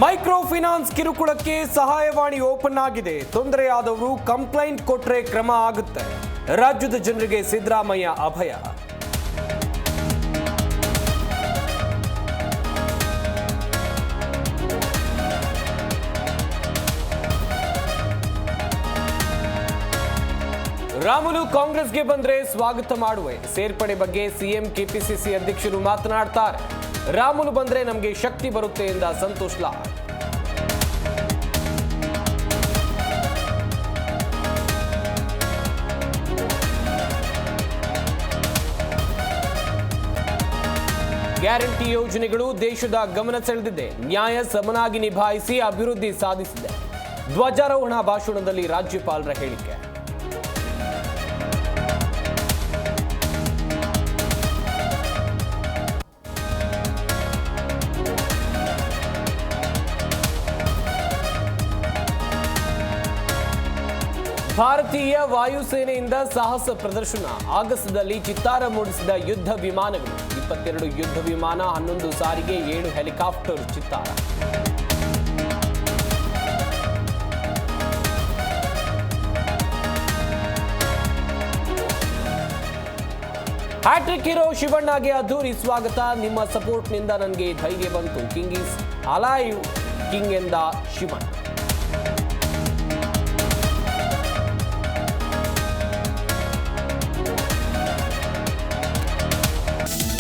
Micro finance ಕಿರುಕುಳಕ್ಕೆ ಸಹಾಯವಾಣಿ open ಆಗಿದೆ. ತೊಂದರೆಯಾದವರು complaint ಕೊಟ್ರೆ ಕ್ರಮ ಆಗುತ್ತೆ. ರಾಜ್ಯದ ಜನರಿಗೆ ಸಿದ್ದರಾಮಯ್ಯ ಅಭಯ. ರಾಮುಲು ಕಾಂಗ್ರೆಸ್ಗೆ ಬಂದ್ರೆ ಸ್ವಾಗತ ಮಾಡುವೆ. ಸೇರ್ಪಡೆ ಬಗ್ಗೆ ಸಿಎಂ ಕೆಪಿಸಿಸಿ ಅಧ್ಯಕ್ಷರು ಮಾತನಾಡ್ತಾರೆ. ರಾಮುಲು ಬಂದ್ರೆ ನಮಗೆ ಶಕ್ತಿ ಬರುತ್ತೆ ಎಂದ ಸಂತೋಷ್ ಲಾಡ್. ಗ್ಯಾರಂಟಿ ಯೋಜನೆಗಳು ದೇಶದ ಗಮನ ಸೆಳೆದಿದೆ. ನ್ಯಾಯ ಸಮನಾಗಿ ನಿಭಾಯಿಸಿ ಅಭಿವೃದ್ಧಿ ಸಾಧಿಸಿದೆ. ಧ್ವಜಾರೋಹಣ ಭಾಷಣದಲ್ಲಿ ರಾಜ್ಯಪಾಲರ ಹೇಳಿಕೆ. ಭಾರತೀಯ ವಾಯುಸೇನೆಯಿಂದ ಸಾಹಸ ಪ್ರದರ್ಶನ. ಆಗಸದಲ್ಲಿ ಚಿತ್ತಾರ ಮೂಡಿಸಿದ ಯುದ್ಧ ವಿಮಾನಗಳು. 22 ಯುದ್ಧ ವಿಮಾನ, 11 ಸಾರಿಗೆ, 7 ಹೆಲಿಕಾಪ್ಟರ್ ಚಿತ್ತಾರ. ಹ್ಯಾಟ್ರಿಕ್ ಹೀರೋ ಶಿವಣ್ಣಗೆ ಅದ್ದೂರಿ ಸ್ವಾಗತ. ನಿಮ್ಮ ಸಪೋರ್ಟ್ನಿಂದ ನನಗೆ ಧೈರ್ಯ ಬಂತು. ಕಿಂಗ್ ಈಸ್ ಅಲೈವ್ ಕಿಂಗ್ ಎಂದ ಶಿವಣ್ಣ.